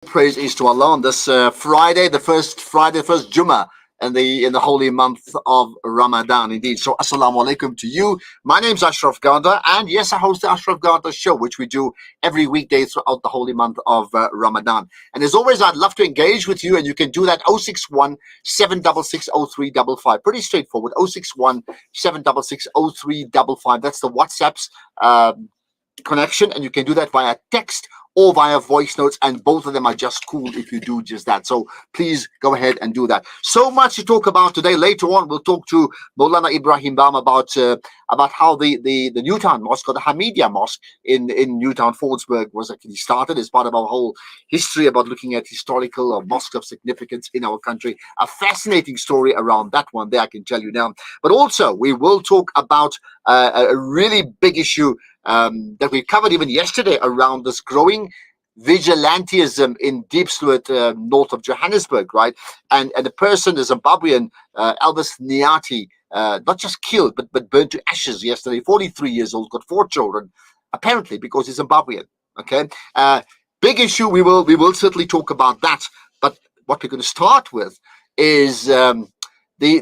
Praise is to Allah on this Friday, the first Jummah in the holy month of Ramadan. Indeed. So, assalamu alaikum to you. My name's Ashraf Garda, and yes, I host the Ashraf Garda show, which we do every weekday throughout the holy month of Ramadan. And as always, I'd love to engage with you, and you can do that 061 766 0355. Pretty straightforward. 061 766 0355. That's the WhatsApp's connection, and you can do that via text or via voice notes, and both of them are just cool if you do just that. So please go ahead and do that. So much to talk about today. Later on, we'll talk to Maulana Ibrahim Bam about how the Newtown Mosque, or the Hamidia Mosque in Newtown, Fordsburg, was actually started as part of our whole history about looking at historical or mosques of significance in our country. A fascinating story around that one there, I can tell you now. But also, we will talk about a really big issue that we covered even yesterday around this growing vigilantism in Deep Stewart, north of Johannesburg, right? And the person, the Zimbabwean Elvis Niati, not just killed but burnt to ashes yesterday. 43 years old, got 4 children, apparently because he's Zimbabwean. Okay, big issue. We will certainly talk about that. But what we're going to start with is the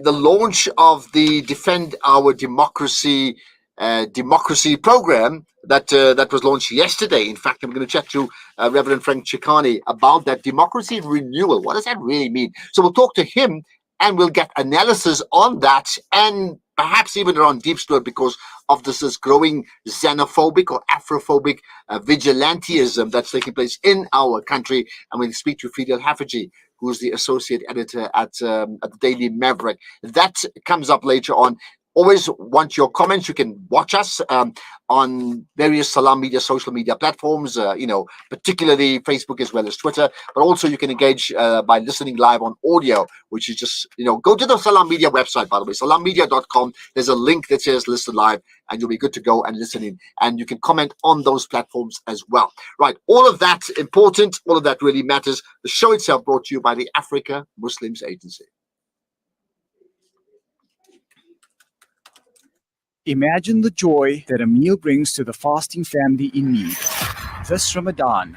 launch of the Defend Our Democracy program that was launched yesterday. In fact, I'm going to chat to Reverend Frank Chikane about that democracy renewal. What does that really mean? So we'll talk to him, and we'll get analysis on that, and perhaps even around Deep Stewart, because of this growing xenophobic or Afrophobic vigilantism that's taking place in our country. And we'll speak to Fidel Haffiji, who's the associate editor at the Daily Maverick. That comes up later on. Always want your comments. You can watch us on various Salam Media social media platforms, particularly Facebook as well as Twitter. But also you can engage by listening live on audio, which is just, go to the Salam Media website, by the way, salammedia.com. There's a link that says listen live, and you'll be good to go and listen in. And you can comment on those platforms as well. Right. All of that important. All of that really matters. The show itself brought to you by the Africa Muslims Agency. Imagine the joy that a meal brings to the fasting family in need. This Ramadan,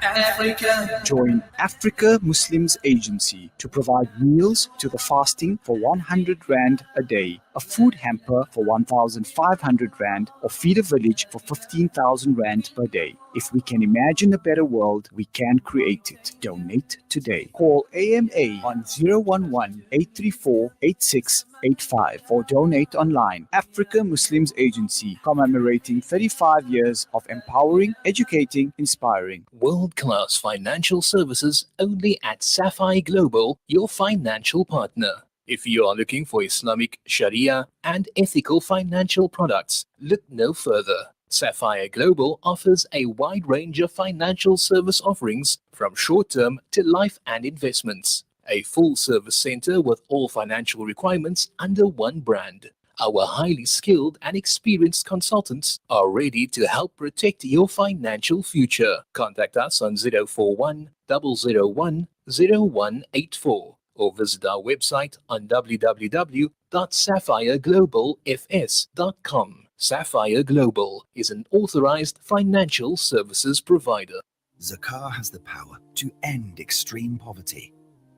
join Africa Muslims Agency to provide meals to the fasting for 100 Rand a day, a food hamper for 1,500 Rand, or feed a village for 15,000 Rand per day. If we can imagine a better world, we can create it. Donate today. Call AMA on 011-834-8685 or donate online. Africa Muslims Agency, commemorating 35 years of empowering, educating, inspiring. World-class financial services only at Sapphire Global, your financial partner. If you are looking for Islamic Sharia and ethical financial products, look no further. Sapphire Global offers a wide range of financial service offerings, from short-term to life and investments. A full-service center with all financial requirements under one brand. Our highly skilled and experienced consultants are ready to help protect your financial future. Contact us on 041 001 0184 or visit our website on www.sapphireglobalfs.com. Sapphire Global is an authorized financial services provider. Zakah has the power to end extreme poverty.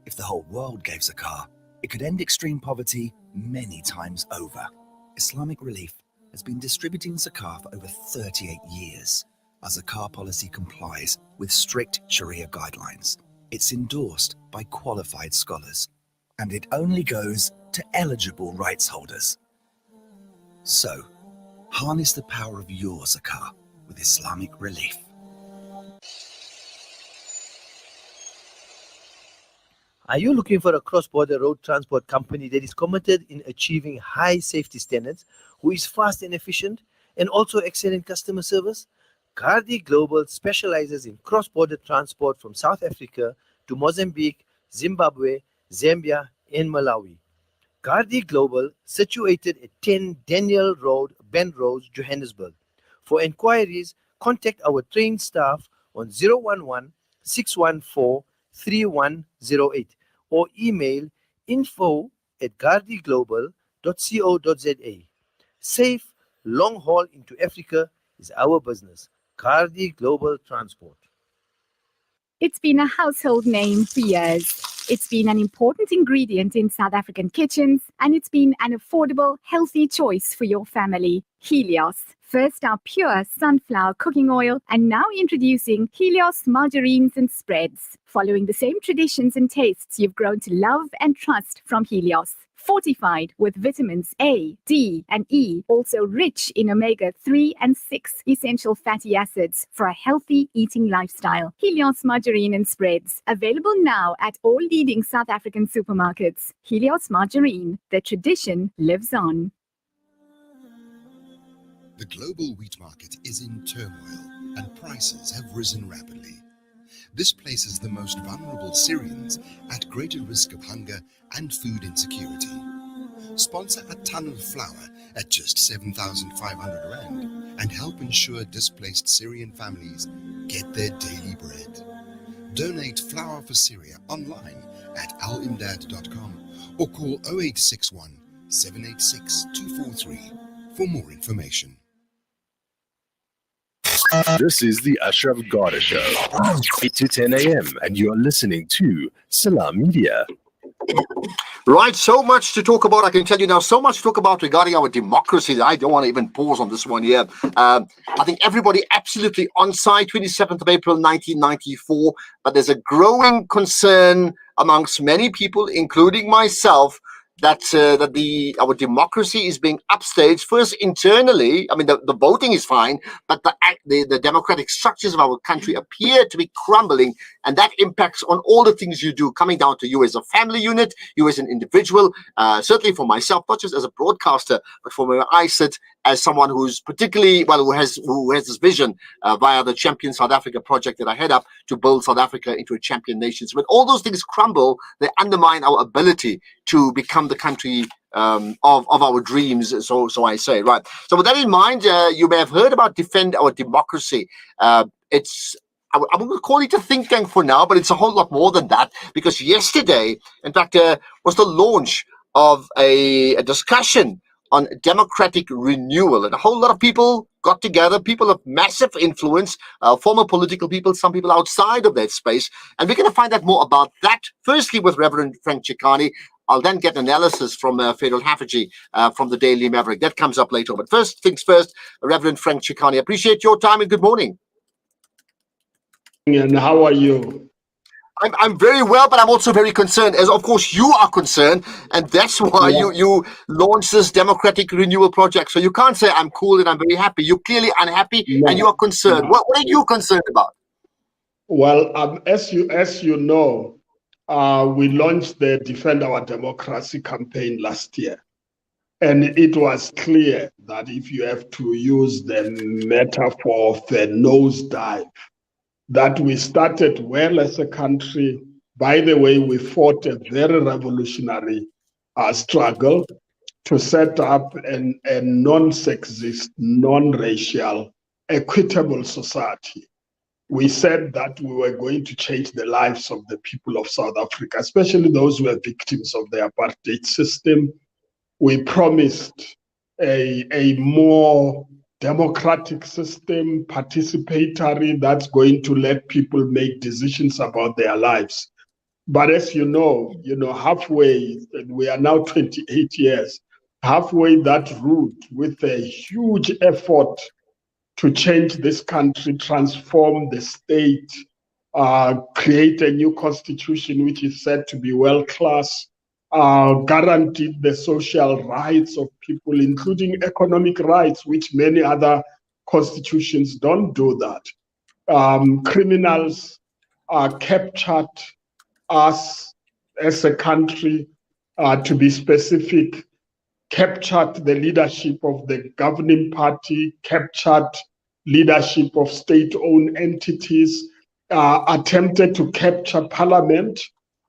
If the whole world gave zakah, it could end extreme poverty many times over. Islamic Relief has been distributing zakah for over 38 years. Our zakah policy complies with strict Sharia guidelines. It's endorsed by qualified scholars, and it only goes to eligible rights holders. So, harness the power of your zakah with Islamic Relief. Are you looking for a cross-border road transport company that is committed in achieving high safety standards, who is fast and efficient, and also excellent customer service? Gardi Global specializes in cross-border transport from South Africa to Mozambique, Zimbabwe, Zambia, and Malawi. Gardi Global, situated at 10 Daniel Road, Bend Road, Johannesburg. For inquiries, contact our trained staff on 011-614-3108 or email info@gardiglobal.co.za. Safe, long haul into Africa is our business. Gardi Global Transport. It's been a household name for years. It's been an important ingredient in South African kitchens, and it's been an affordable, healthy choice for your family. Helios. First our pure sunflower cooking oil, and now introducing Helios margarines and spreads. Following the same traditions and tastes you've grown to love and trust from Helios. Fortified with vitamins A, D, and E, also rich in omega-3 and 6 essential fatty acids for a healthy eating lifestyle. Helios margarine and spreads, available now at all leading South African supermarkets. Helios margarine, the tradition lives on. The global wheat market is in turmoil and prices have risen rapidly. This places the most vulnerable Syrians at greater risk of hunger and food insecurity. Sponsor a ton of flour at just 7,500 Rand and help ensure displaced Syrian families get their daily bread. Donate Flour for Syria online at alimdad.com or call 0861 786 243 for more information. This is the Ashraf Garda Show, 8 to 10 a.m., and you're listening to Salam Media. Right, so much to talk about. I can tell you now, so much to talk about regarding our democracy that I don't want to even pause on this one here. I think everybody absolutely on side, 27th of April, 1994, but there's a growing concern amongst many people, including myself, that our democracy is being upstaged first internally. I mean, the voting is fine, but the democratic structures of our country appear to be crumbling, and that impacts on all the things you do, coming down to you as a family unit, you as an individual, certainly for myself, not just as a broadcaster, but for where I sit as someone who's particularly, well, who has this vision via the Champion South Africa project that I head up to build South Africa into a champion nation. So when all those things crumble, they undermine our ability to become the country of our dreams, so I say, right? So with that in mind, you may have heard about Defend Our Democracy. I'm going to call it a think tank for now, but it's a whole lot more than that, because yesterday, in fact, was the launch of a discussion on democratic renewal, and a whole lot of people got together, people of massive influence, former political people, some people outside of that space, and we're going to find out more about that, firstly with Reverend Frank Chikane. I'll then get analysis from Fadil Haffajee from the Daily Maverick. That comes up later. But first things first, Reverend Frank Chikane, appreciate your time and good morning. And how are you? I'm very well, but I'm also very concerned, as of course you are concerned, and that's why you launched this Democratic Renewal Project. So you can't say I'm cool and I'm very happy. You're clearly unhappy and you are concerned. What are you concerned about? Well, as you know, we launched the Defend Our Democracy campaign last year. And it was clear that if you have to use the metaphor of a nosedive, that we started well as a country. By the way, we fought a very revolutionary struggle to set up a non-sexist, non-racial, equitable society. We said that we were going to change the lives of the people of South Africa, especially those who were victims of the apartheid system. We promised a more democratic system, participatory, that's going to let people make decisions about their lives. But as you know, halfway, we are now 28 years, halfway that route with a huge effort to change this country, transform the state, create a new constitution which is said to be world-class, guaranteed the social rights of people, including economic rights, which many other constitutions don't do that. Criminals captured us as a country, to be specific, captured the leadership of the governing party, captured leadership of state-owned entities, attempted to capture parliament,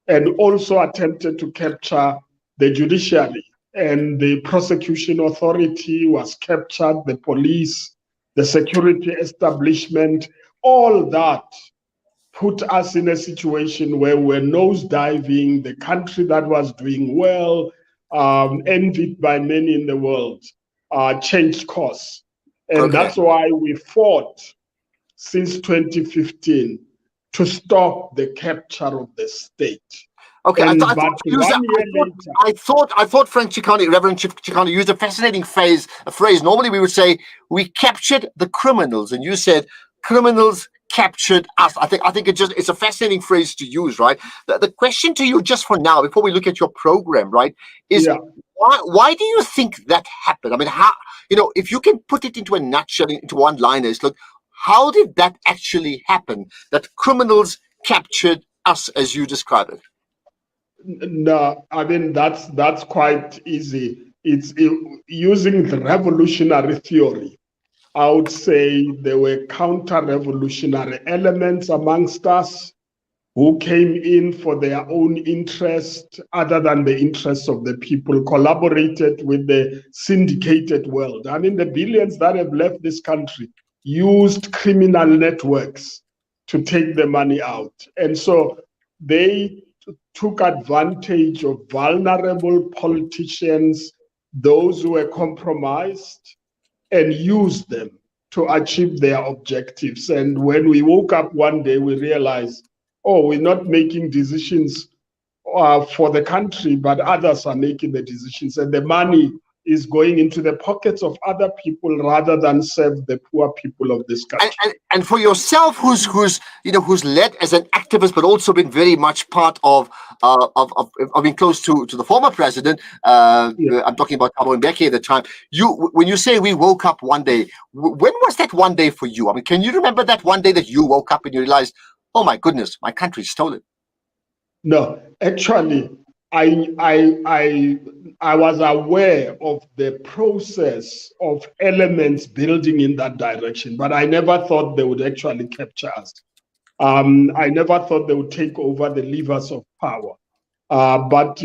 and also attempted to capture the judiciary. And the prosecution authority was captured, the police, the security establishment, all that put us in a situation where we're nosediving. The country that was doing well, envied by many in the world, changed course. And that's why we fought since 2015 to stop the capture of the state. Okay, And, I thought you used I thought Frank Chikane, Reverend Chikane, used a fascinating phrase. Normally we would say we captured the criminals, and you said criminals captured us. I think it's a fascinating phrase to use, right? The question to you, just for now, before we look at your program, right, is why do you think that happened? I mean, how, if you can put it into a nutshell, into one liners, look, how did that actually happen? That criminals captured us, as you describe it. No, I mean that's quite easy. It's using the revolutionary theory. I would say there were counter-revolutionary elements amongst us who came in for their own interest, other than the interests of the people, collaborated with the syndicated world. I mean, the billions that have left this country used criminal networks to take the money out. And so they took advantage of vulnerable politicians, those who were compromised, and used them to achieve their objectives. And when we woke up one day, we realized, oh, we're not making decisions for the country, but others are making the decisions. And the money is going into the pockets of other people rather than serve the poor people of this country. And for yourself, who's led as an activist, but also been very much part of being close to the former president. I'm talking about Thabo Mbeki at the time. When you say we woke up one day, when was that one day for you? I mean, can you remember that one day that you woke up and you realized, oh my goodness, my country's stolen? No, actually, I was aware of the process of elements building in that direction, but I never thought they would actually capture us. I never thought they would take over the levers of power. But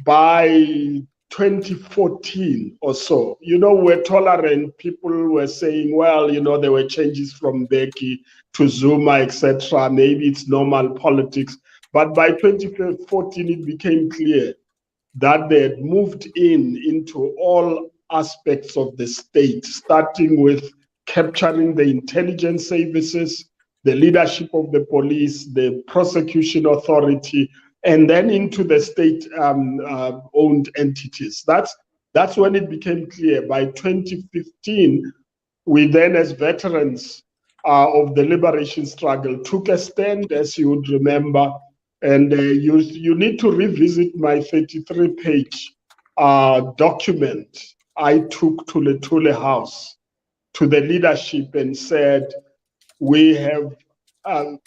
by 2014 or so, we're tolerant. People were saying, well, there were changes from Mbeki to Zuma, etc. Maybe it's normal politics. But by 2014, it became clear that they had moved into all aspects of the state, starting with capturing the intelligence services, the leadership of the police, the prosecution authority, and then into the state-owned entities. That's when it became clear. By 2015, we then, as veterans of the liberation struggle, took a stand, as you would remember. And you need to revisit my 33-page document I took to the Thule House, to the leadership, and said, we have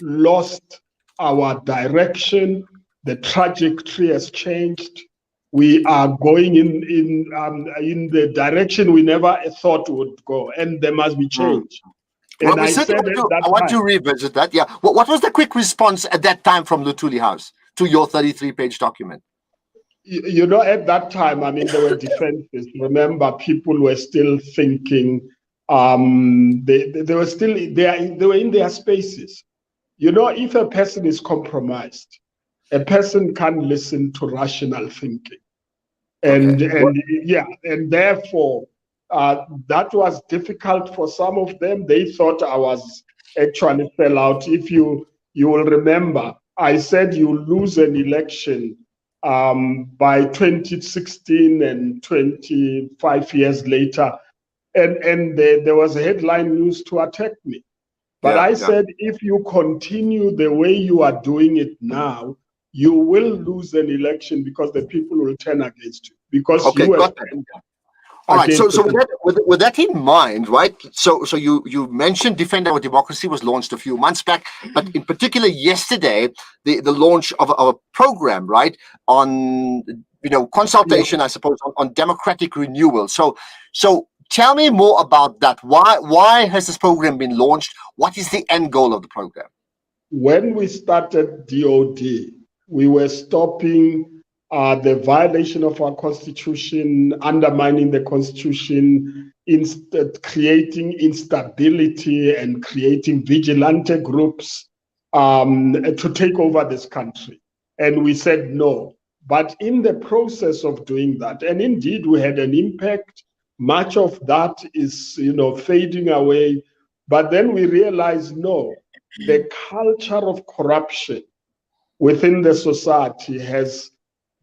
lost our direction. The trajectory has changed. We are going in the direction we never thought would go, and there must be change. Well, I want to revisit that. Yeah. What was the quick response at that time from the Thule House to your 33-page document? At that time, I mean, there were defenses. Remember, people were still thinking. They were still there. They were in their spaces. If a person is compromised, a person can't listen to rational thinking, and therefore. That was difficult for some of them. They thought I was actually fell out. If you will remember, I said you lose an election by 2016 and 25 years later, and there was a headline news to attack me. But I said, if you continue the way you are doing it now, you will lose an election because the people will turn against you. Because you were. All right. So with that in mind, right? So you mentioned Defend Our Democracy was launched a few months back, but in particular yesterday, the launch of a program, right, on consultation, I suppose, on democratic renewal. So tell me more about that. Why has this program been launched? What is the end goal of the program? When we started DOD, we were stopping the violation of our constitution, undermining the constitution, creating instability and creating vigilante groups to take over this country. And we said no. But in the process of doing that, and indeed we had an impact, much of that is fading away. But then we realized, no, the culture of corruption within the society has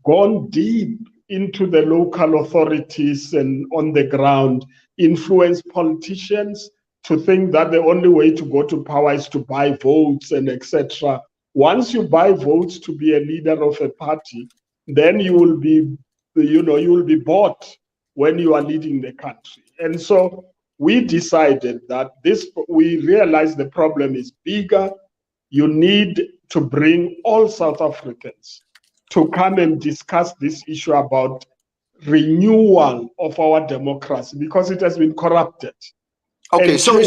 gone deep into the local authorities and on the ground, influenced politicians to think that the only way to go to power is to buy votes and etc. Once you buy votes to be a leader of a party, then you will be, you will be bought when you are leading the country. And so we decided that we realized the problem is bigger. You need to bring all South Africans to come and discuss this issue about renewal of our democracy because it has been corrupted. Okay, so it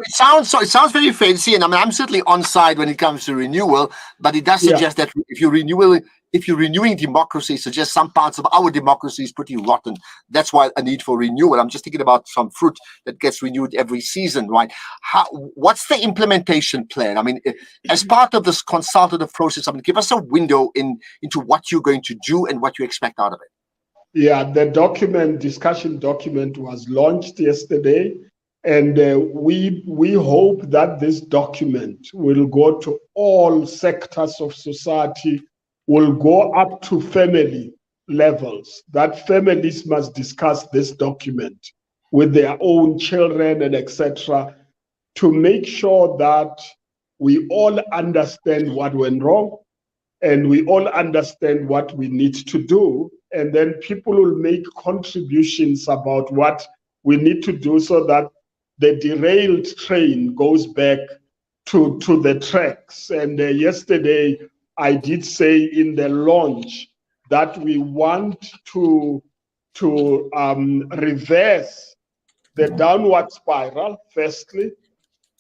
sounds very fancy, and I mean I'm certainly on side when it comes to renewal, but it does suggest that if you're renewing democracy, it suggests some parts of our democracy is pretty rotten. That's why a need for renewal. I'm just thinking about some fruit that gets renewed every season, right? What's the implementation plan? I mean, as part of this consultative process, I mean, give us a window into what you're going to do and what you expect out of it. Yeah, the discussion document was launched yesterday. And we hope that this document will go to all sectors of society, will go up to family levels, that families must discuss this document with their own children and etc. to make sure that we all understand what went wrong and we all understand what we need to do. And then people will make contributions about what we need to do so that the derailed train goes back to the tracks. And yesterday, I did say in the launch that we want to reverse the downward spiral, firstly.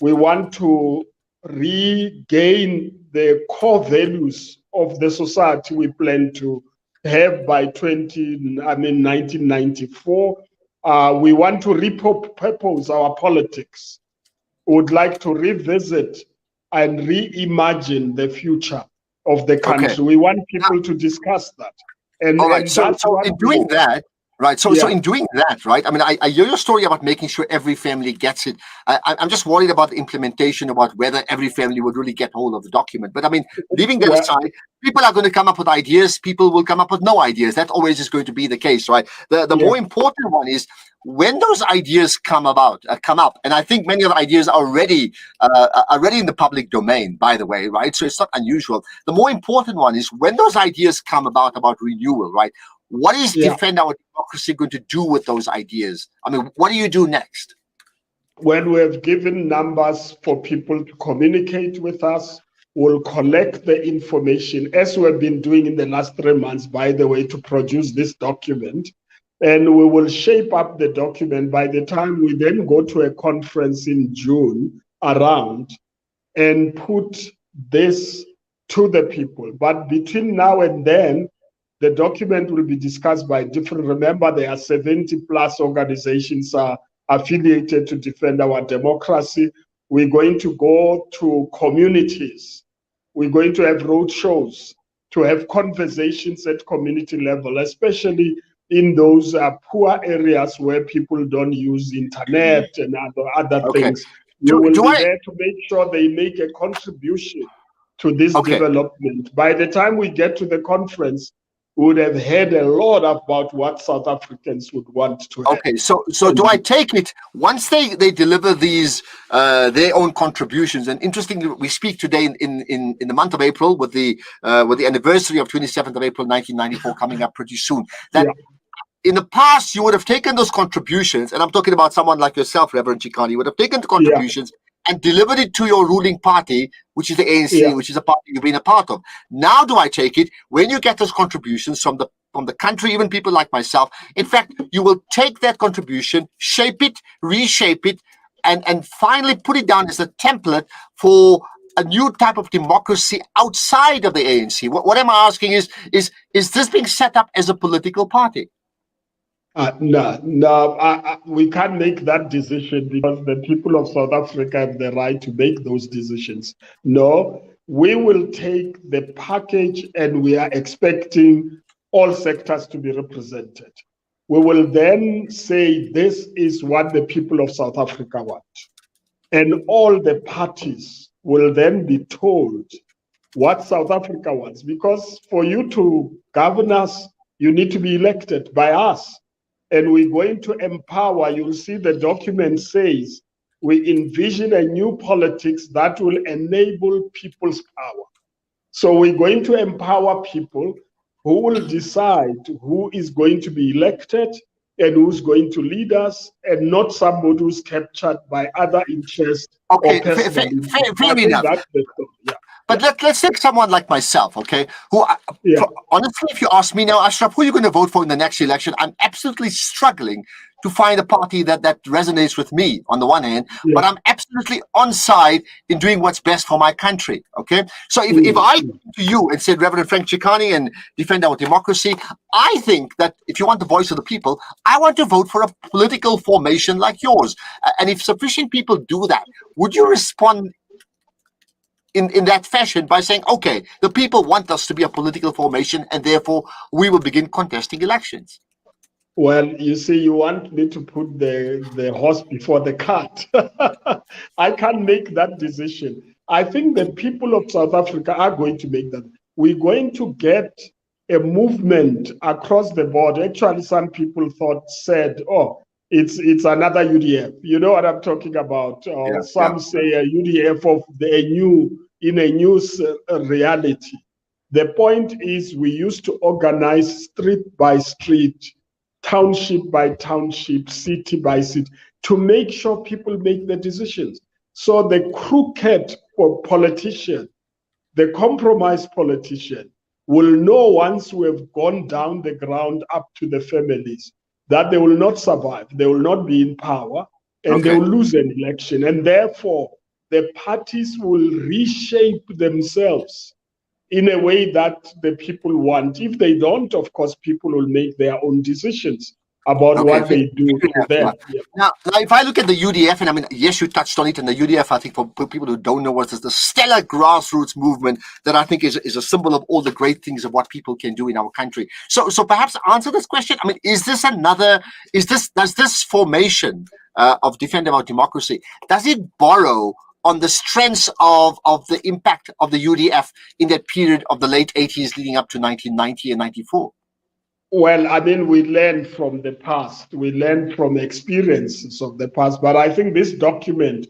We want to regain the core values of the society we plan to have by 1994. We want to repurpose our politics. We would like to revisit and reimagine the future of the country. Okay. We want people to discuss that. And, all right, so in doing that, right? So in doing that, right? I mean, I hear your story about making sure every family gets it. I'm just worried about the implementation, about whether every family would really get hold of the document. But I mean, leaving that aside, people are going to come up with ideas. People will come up with no ideas. That always is going to be the case, right? The more important one is when those ideas come up, and I think many of the ideas are already in the public domain, by the way, right? So it's not unusual. The more important one is when those ideas come about renewal, right? What is Defend Our Democracy going to do with those ideas? I mean, what do you do next? When we have given numbers for people to communicate with us, we'll collect the information, as we have been doing in the last 3 months, by the way, to produce this document. And we will shape up the document by the time we then go to a conference in June around and put this to the people. But between now and then, the document will be discussed by different, remember there are 70 plus organizations affiliated to Defend Our Democracy. We're going to go to communities. We're going to have road shows, to have conversations at community level, especially in those poor areas where people don't use internet and other things. We will be there to make sure they make a contribution to this development. By the time we get to the conference, we would have heard a lot about what South Africans would want to have. Okay, so do I take it once they deliver these their own contributions? And interestingly, we speak today in the month of April with the anniversary of 27th of April 1994 coming up pretty soon. That in the past you would have taken those contributions, and I'm talking about someone like yourself, Reverend Chikane, you would have taken the contributions and delivered it to your ruling party, which is the ANC, which is a party you've been a part of. Now do I take it, when you get those contributions from the country, even people like myself, in fact, you will take that contribution, shape it, reshape it, and finally put it down as a template for a new type of democracy outside of the ANC. What I'm asking is this being set up as a political party? No, we can't make that decision because the people of South Africa have the right to make those decisions. No, we will take the package and we are expecting all sectors to be represented. We will then say this is what the people of South Africa want. and all the parties will then be told what South Africa wants. Because for you to govern us, you need to be elected by us. And we're going to empower, you'll see the document says, we envision a new politics that will enable people's power. So we're going to empower people who will decide who is going to be elected and who's going to lead us, and not somebody who's captured by other interests Okay, or personal interests. fair I think enough. that's the story. Yeah. But let's take someone like myself, okay? Yeah. Honestly, if you ask me now, Ashraf, who are you going to vote for in the next election? I'm absolutely struggling to find a party that resonates with me on the one hand, but I'm absolutely on side in doing what's best for my country, okay? So if I came to you and said, Reverend Frank Chikane, and defend our democracy, I think that if you want the voice of the people, I want to vote for a political formation like yours. And if sufficient people do that, would you respond in that fashion by saying, okay, the people want us to be a political formation and therefore we will begin contesting elections? Well, you see, you want me to put the horse before the cart. I can't make that decision. I think the people of South Africa are going to make that. We're going to get a movement across the board. Actually, some people said, oh, it's another UDF. You know what I'm talking about? Some say a UDF of a new reality. The point is, we used to organize street by street, township by township, city by city, to make sure people make the decisions. So the crooked politician, the compromised politician, will know once we have gone down the ground up to the families that they will not survive, they will not be in power, and they will lose an election. And therefore, the parties will reshape themselves in a way that the people want. If they don't, of course, people will make their own decisions about what they do to them. Now, if I look at the UDF, and I mean, yes, you touched on it, and the UDF, I think, for people who don't know what it is, the stellar grassroots movement that I think is a symbol of all the great things of what people can do in our country. So perhaps answer this question. I mean, does this formation of Defend Our Democracy, does it borrow on the strengths of the impact of the UDF in that period of the late 80s leading up to 1990 and 94? Well, I mean, we learn from the past. We learn from experiences of the past. But I think this document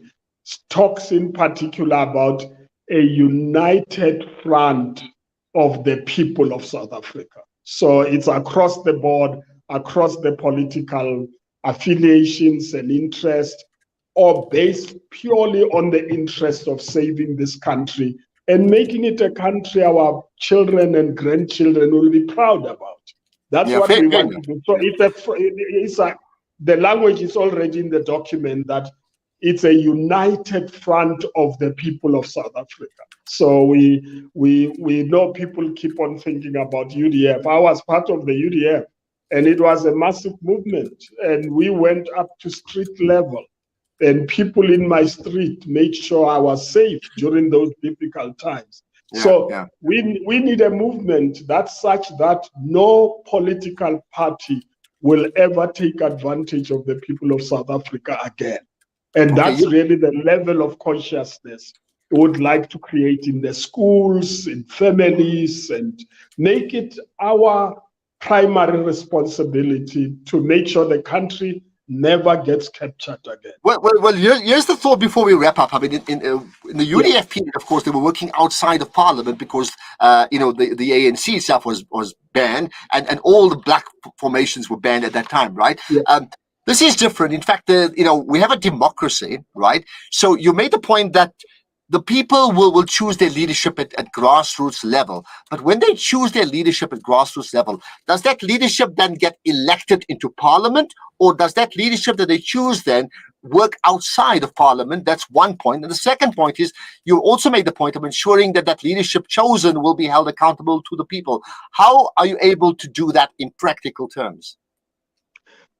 talks in particular about a united front of the people of South Africa. So it's across the board, across the political affiliations and interests, or based purely on the interest of saving this country and making it a country our children and grandchildren will be proud about. That's what we want to do. So the language is already in the document that it's a united front of the people of South Africa. So we know people keep on thinking about UDF. I was part of the UDF, and it was a massive movement, and we went up to street level. And people in my street made sure I was safe during those difficult times. We need a movement that's such that no political party will ever take advantage of the people of South Africa again. And that's really the level of consciousness we would like to create in the schools, in families, and make it our primary responsibility to make sure the country never gets captured again. Well, here's the thought before we wrap up. I mean, in the UDF period, of course, they were working outside of Parliament because, the ANC itself was banned, and all the black formations were banned at that time, right? Yeah. This is different. In fact, we have a democracy, right? So you made the point that the people will choose their leadership at grassroots level. But when they choose their leadership at grassroots level, does that leadership then get elected into Parliament? Or does that leadership that they choose then work outside of Parliament? That's one point. And the second point is, you also made the point of ensuring that that leadership chosen will be held accountable to the people. How are you able to do that in practical terms?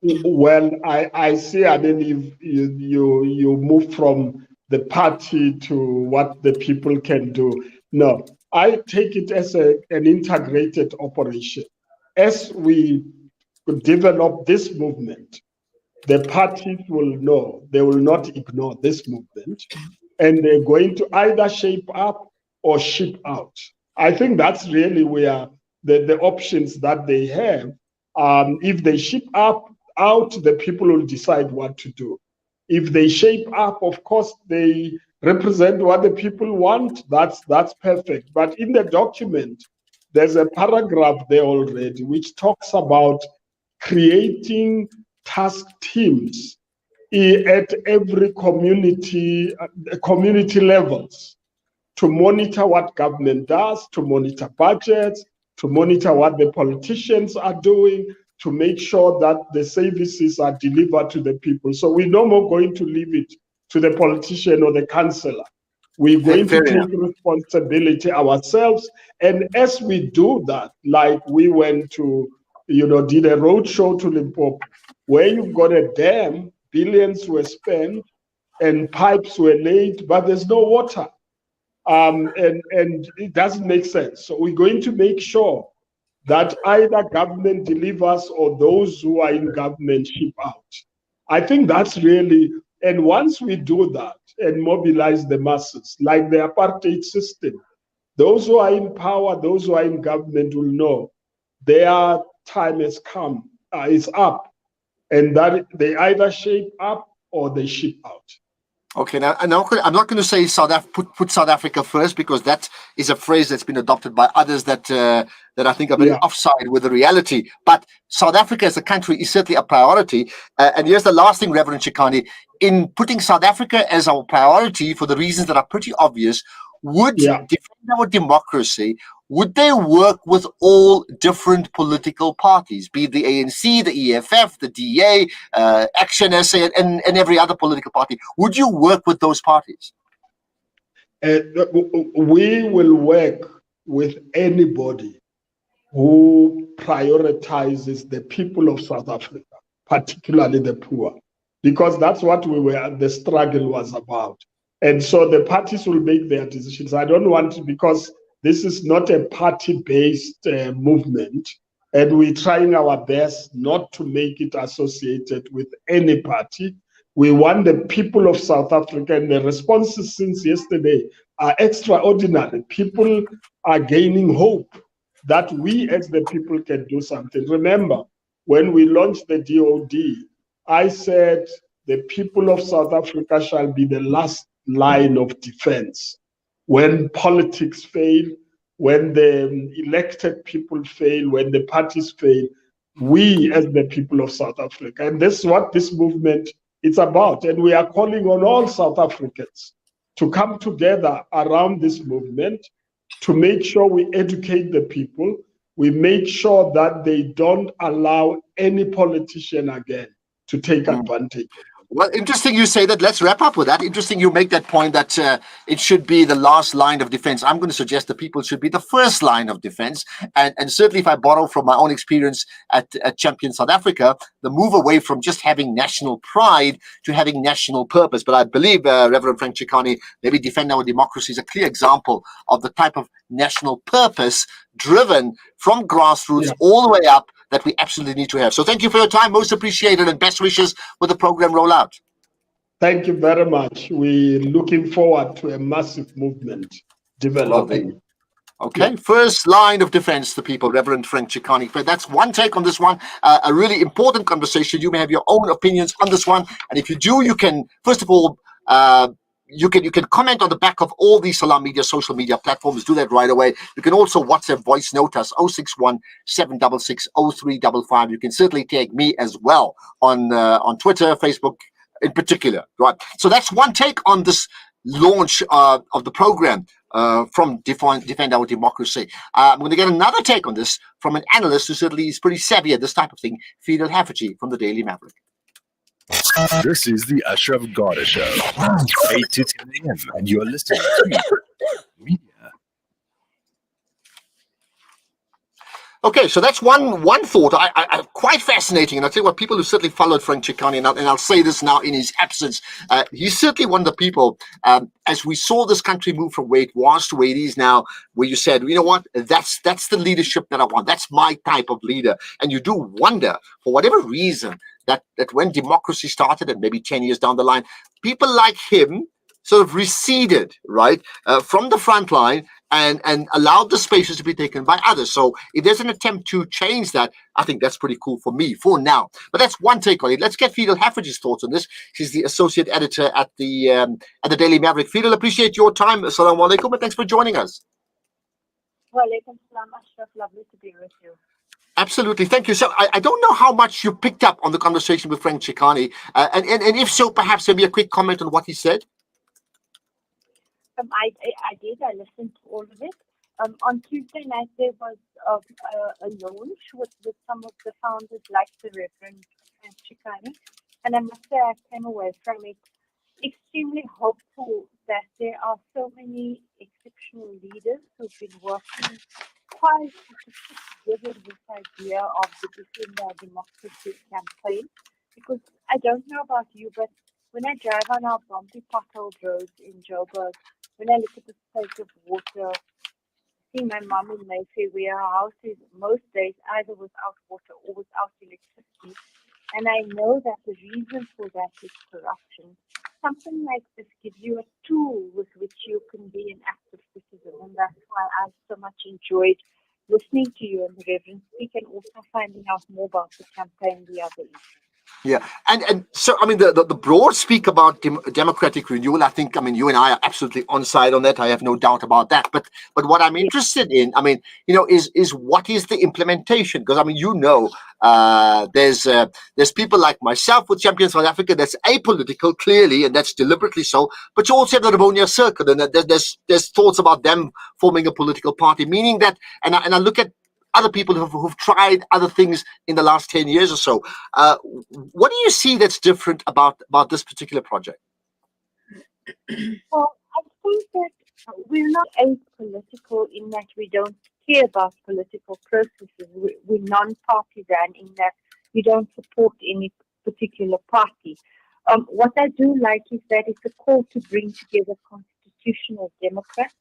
Well, I see. I mean, if you move from the party to what the people can do. No, I take it as an integrated operation. As we develop this movement, the parties will know they will not ignore this movement, and they're going to either shape up or ship out. I think that's really where the options that they have. If they ship out, the people will decide what to do. If they shape up, of course, they represent what the people want. That's perfect. But in the document, there's a paragraph there already which talks about creating task teams at every community levels to monitor what government does, to monitor budgets, to monitor what the politicians are doing, to make sure that the services are delivered to the people. So we're no more going to leave it to the politician or the councillor. We're going to take responsibility ourselves. And as we do that, like we went to, did a road show to Limpopo, where you've got a dam, billions were spent, and pipes were laid, but there's no water. And it doesn't make sense. So we're going to make sure that either government delivers or those who are in government ship out. I think that's really, and once we do that and mobilize the masses, like the apartheid system, those who are in power, those who are in government will know their time has come, is up, and that they either shape up or they ship out. Okay, now I'm not going to say put South Africa first, because that is a phrase that's been adopted by others that I think are very offside with the reality. But South Africa as a country is certainly a priority. And here's the last thing, Reverend Chikane, in putting South Africa as our priority for the reasons that are pretty obvious, would defend our democracy, would they work with all different political parties, be it the ANC, the EFF, the DA, Action SA, and every other political party? Would you work with those parties? We will work with anybody who prioritizes the people of South Africa, particularly the poor, because that's what the struggle was about. And so the parties will make their decisions. I don't want to, because this is not a party-based movement, and we're trying our best not to make it associated with any party. We want the people of South Africa, and the responses since yesterday are extraordinary. People are gaining hope that we as the people can do something. Remember, when we launched the DOD, I said the people of South Africa shall be the last line of defense. When politics fail, when the elected people fail, when the parties fail, we as the people of South Africa, and this is what this movement is about. And we are calling on all South Africans to come together around this movement to make sure we educate the people. We make sure that they don't allow any politician again to take advantage. Well, interesting you say that. Let's wrap up with that. Interesting you make that point that it should be the last line of defense. I'm going to suggest the people should be the first line of defense. And certainly if I borrow from my own experience at Champion South Africa, the move away from just having national pride to having national purpose. But I believe, Reverend Frank Chikane, maybe Defend Our Democracy is a clear example of the type of national purpose driven from grassroots all the way up that we absolutely need to have. So thank you for your time. Most appreciated, and best wishes with the program rollout. Thank you very much. We're looking forward to a massive movement developing. Okay, first line of defense, the people, Reverend Frank Chikane. But that's one take on this one, a really important conversation. You may have your own opinions on this one. And if you do, you can, first of all, you can comment on the back of all these Salam Media social media platforms. Do that right away. You can also WhatsApp voice note us 061 766 0355. You can certainly tag me as well on Twitter, Facebook in particular. Right. So that's one take on this launch of the program from Defend Our Democracy. I'm going to get another take on this from an analyst who certainly is pretty savvy at this type of thing, Fidel Haferty from the Daily Maverick. This is the Ashraf Garda Show, 8 to 10 a.m., and you're listening to Media. Okay, so that's one thought. I quite fascinating, and I tell you what, people who certainly followed Frank Chikane, and I'll say this now in his absence, he's certainly one of the people. As we saw this country move from where it was to where it is now, where you said, you know what, that's the leadership that I want. That's my type of leader. And you do wonder, for whatever reason, that when democracy started, and maybe 10 years down the line, people like him sort of receded, right, from the front line and allowed the spaces to be taken by others. So if there's an attempt to change that, I think that's pretty cool for me for now. But that's one take on it. Let's get Fidel Haffordge's thoughts on this. She's the associate editor at the Daily Maverick. Fidel, appreciate your time. Assalamu alaikum, and thanks for joining us. Walaikum salam, Ashraf. Lovely to be with you. Absolutely. Thank you. So I don't know how much you picked up on the conversation with Frank Chikane. And if so, perhaps maybe a quick comment on what he said. I did. I listened to all of it. On Tuesday night, there was a launch with some of the founders, like the Reverend Chikane. And I must say, I came away from it extremely hopeful that there are so many exceptional leaders who've been working quite to put together this idea of the Defend Our Democracy campaign. Because I don't know about you, but when I drive on our bumpy potholed roads in Joburg, when I look at the state of water, see my mum in Mayfair, where her house is most days either without water or without electricity, and I know that the reason for that is corruption. Something like this gives you a tool with which you can be an active citizen, and that's why I so much enjoyed listening to you and the Reverend speak, and also finding out more about the campaign the other evening. Yeah, and so I mean the broad speak about democratic renewal. I think you and I are absolutely on side on that. I have no doubt about that. But what I'm interested in, is what is the implementation? Because there's people like myself with Champion South Africa that's apolitical, clearly, and that's deliberately so. But you also have the Rivonia Circle, and there's thoughts about them forming a political party, meaning that, and I look at other people who've tried other things in the last 10 years or so. What do you see that's different about this particular project? Well, I think that we're not apolitical in that we don't care about political processes. We're non-partisan in that we don't support any particular party. What I do like is that it's a call to bring together constitutional Democrats.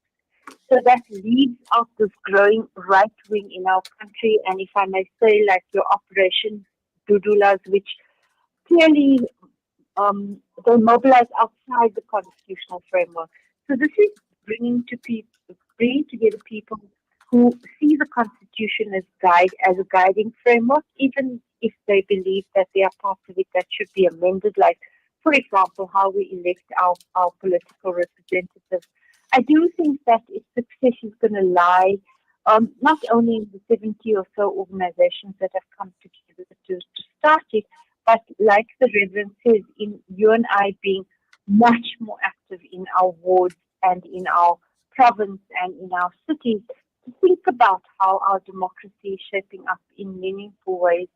So that leaves out this growing right wing in our country, and if I may say, like your Operation Dudulas, which clearly they mobilize outside the constitutional framework. So this is bringing together people who see the Constitution as a guiding framework, even if they believe that there are parts of it that should be amended, like, for example, how we elect our political representatives. I do think that its success is going to lie not only in the 70 or so organizations that have come together to start it, but like the Reverend says, in you and I being much more active in our wards and in our province and in our cities to think about how our democracy is shaping up in meaningful ways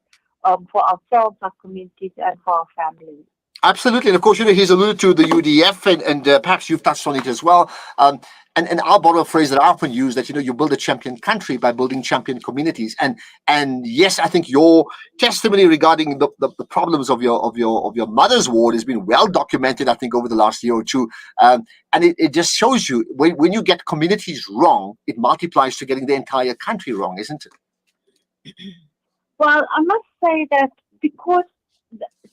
for ourselves, our communities, and for our families. Absolutely. And of course, he's alluded to the UDF, and perhaps you've touched on it as well. And I'll borrow a phrase that I often use, that, you build a champion country by building champion communities. And yes, I think your testimony regarding the problems of your mother's ward has been well documented, I think, over the last year or two. And it just shows you when you get communities wrong, it multiplies to getting the entire country wrong, isn't it? Well, I must say that because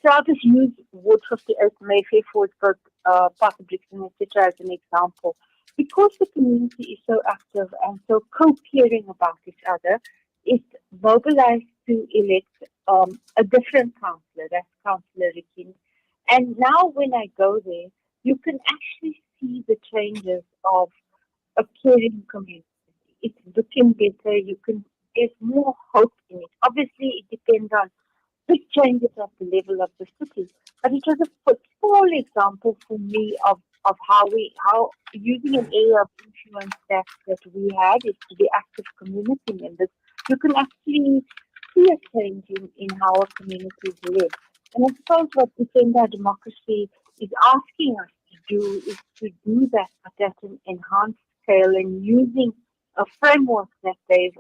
so I'll just use Ward 58, Mayfair, Fordsburg, Park Brixton, etc. as an example. Because the community is so active and so co-caring about each other, it's mobilized to elect a different councillor, that's Councillor Rikin. And now when I go there, you can actually see the changes of a caring community. It's looking better. There's more hope in it. Obviously, it depends on big changes at the level of the city. But it was a small example for me of how using an area of influence that we had is to be active community members. You can actually see a change in how a community is led. And I suppose what Defend Our Democracy is asking us to do is to do that, but at an enhanced scale and using a framework that they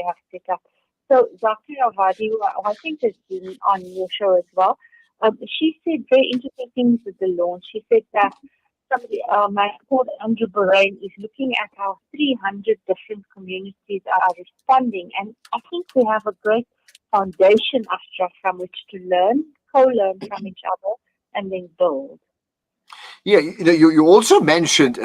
have set up. So Dr. Avadi, who I think has been on your show as well, she said very interesting things with the launch. She said that somebody, my called Andrew Borain, is looking at how 300 different communities are responding. And I think we have a great foundation, Ashraf, from which to learn, co-learn from each other, and then build. Yeah, you also mentioned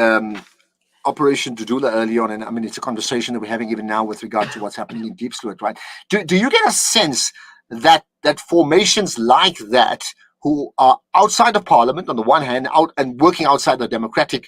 Operation Dudula early on, and I mean, it's a conversation that we're having even now with regard to what's happening in Deep Stewart, right? Do you get a sense that formations like that, who are outside of Parliament on the one hand, out and working outside the democratic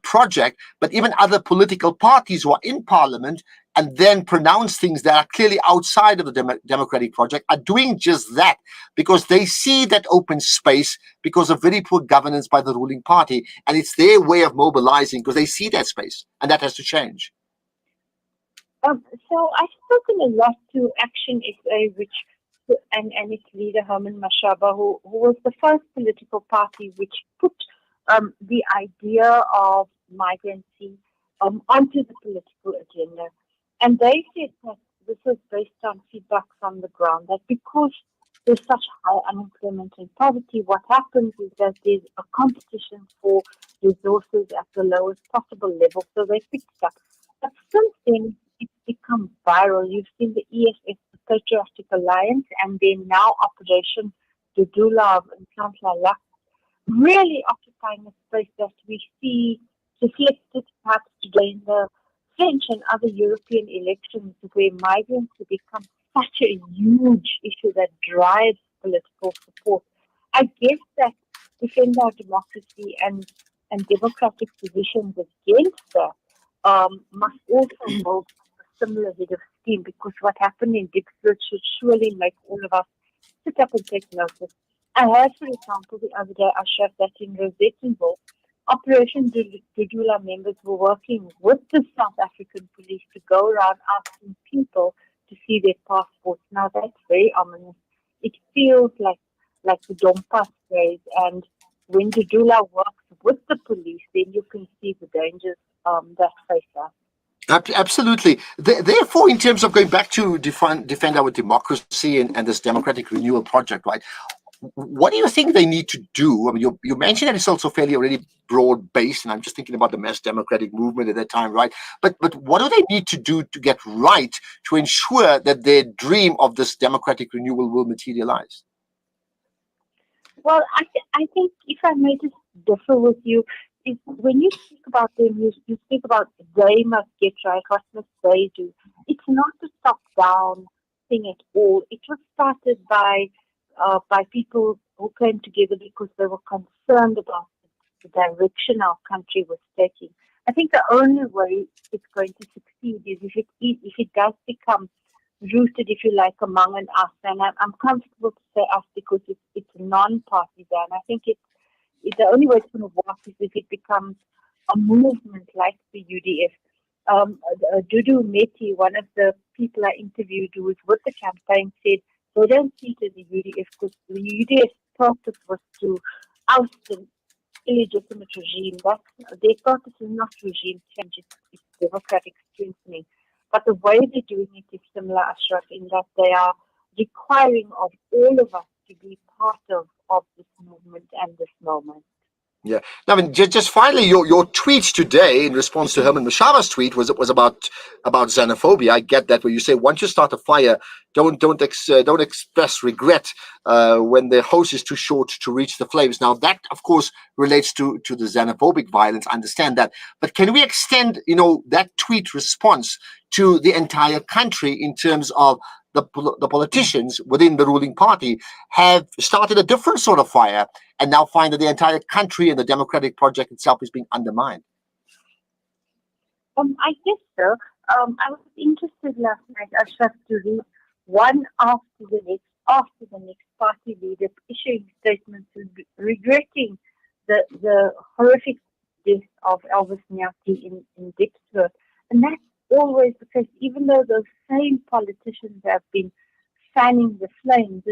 project, but even other political parties who are in Parliament and then pronounce things that are clearly outside of the democratic project, are doing just that because they see that open space because of very poor governance by the ruling party, and it's their way of mobilizing because they see that space, and that has to change. So I've spoken a lot to Action SA, which and its leader Herman Mashaba, who was the first political party which put the idea of migrancy onto the political agenda. And they said that this was based on feedback from the ground, that because there's such high unemployment and poverty, what happens is that there's a competition for resources at the lowest possible level. So they picked it up. But since then, it's become viral. You've seen the EFF, the Patriotic Alliance, and then now Operation Dudula and Kantlala really occupying a space that we see reflected perhaps today in the French and other European elections, where migrants have become such a huge issue that drives political support. I guess that defend our democracy and democratic positions against that must also hold a similar head of steam, because what happened in Dixford should surely make all of us sit up and take notice. I heard, for example, the other day, Ashraf, that in Rosettenville, Operation Dudula members were working with the South African police to go around asking people to see their passports. Now, that's very ominous. It feels like the Dompas days, and when Dudula works with the police, then you can see the dangers that face us. Absolutely. Therefore, in terms of going back to defend our democracy and this democratic renewal project, right? What do you think they need to do? I mean, you mentioned that it's also fairly already broad based, and I'm just thinking about the mass democratic movement at that time, right? But what do they need to do to get right to ensure that their dream of this democratic renewal will materialize? Well, I think if I may just differ with you, is when you speak about them, you speak about they must get right. What must they do? It's not a top-down thing at all. It was started by people who came together because they were concerned about the direction our country was taking. I think the only way it's going to succeed is if it does become rooted, if you like, among us. And I'm comfortable to say us because it's non-partisan. I think it's the only way it's going to work is if it becomes a movement like the UDF. Dudu Meti, one of the people I interviewed who was with the campaign, said they don't see it as the UDF because the UDF's purpose was to oust an illegitimate regime. Their purpose is not regime change, it's democratic strengthening. But the way they're doing it is similar, Ashraf, in that they are requiring of all of us to be part of this movement and this moment. Yeah. Now, I mean, just finally, your tweet today in response to Herman Mashaba's tweet was about xenophobia. I get that, where you say once you start a fire, don't express regret when the hose is too short to reach the flames. Now, that of course relates to the xenophobic violence. I understand that, but can we extend that tweet response to the entire country in terms of the politicians within the ruling party have started a different sort of fire and now find that the entire country and the democratic project itself is being undermined? I guess so. I was interested last night, Ashraf, to read one after the next party leader issuing statements regretting the horrific death of Elvis Nyati in Dixford. And that's always because even though those same politicians have been fanning the flames,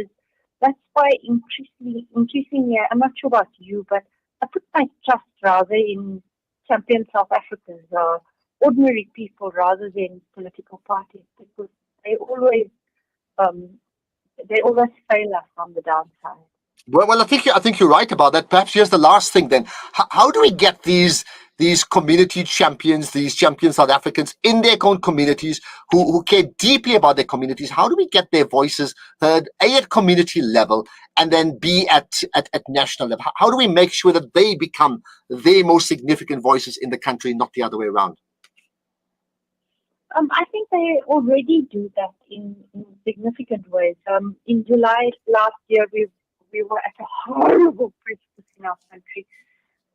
that's why increasingly, I'm not sure about you, but I put my trust rather in champion South Africans or ordinary people rather than political parties, because they always they always fail us on the downside. Well, I think you're right about that. Perhaps here's the last thing then. How do we get these community champions, these champion South Africans in their own communities who care deeply about their communities? How do we get their voices heard, A, at community level, and then B, at national level? How do we make sure that they become the most significant voices in the country, not the other way around? I think they already do that in significant ways. In July last year, we were at a horrible precipice in our country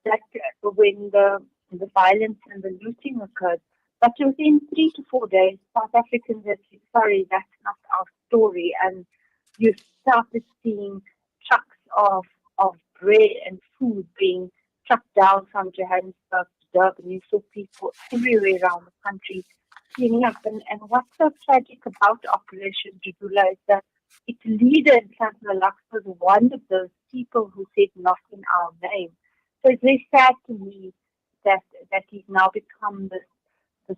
that when the violence and the looting occurred. But within 3 to 4 days, South Africans had said, sorry, that's not our story. And you started seeing trucks of bread and food being trucked down from Johannesburg to Durban. You saw people everywhere around the country cleaning up. And what's so tragic about Operation Dudula is that its leader in Councillor Lux was one of those people who said not in our name. So it's very sad to me that he's now become this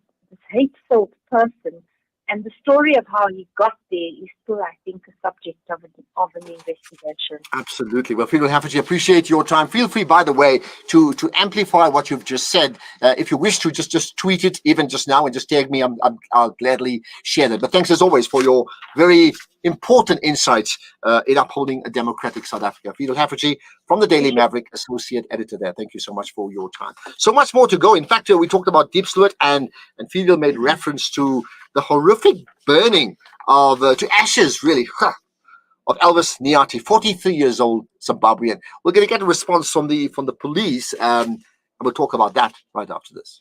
hate-filled person. And the story of how he got there is still, I think, a subject of an investigation. Absolutely. Well, Fiedel Hafford, appreciate your time. Feel free, by the way, to amplify what you've just said. If you wish to, just tweet it even just now and just tag me. I'll gladly share that. But thanks as always for your very important insights in upholding a democratic South Africa. Fiedel Hafford from the Daily Maverick, associate editor there. Thank you so much for your time. So much more to go. In fact, we talked about Diepsloot and Fiedel made reference to the horrific burning of to ashes, really, of Elvis Niati, 43 years old Zimbabwean. We're going to get a response from the police, and we'll talk about that right after this.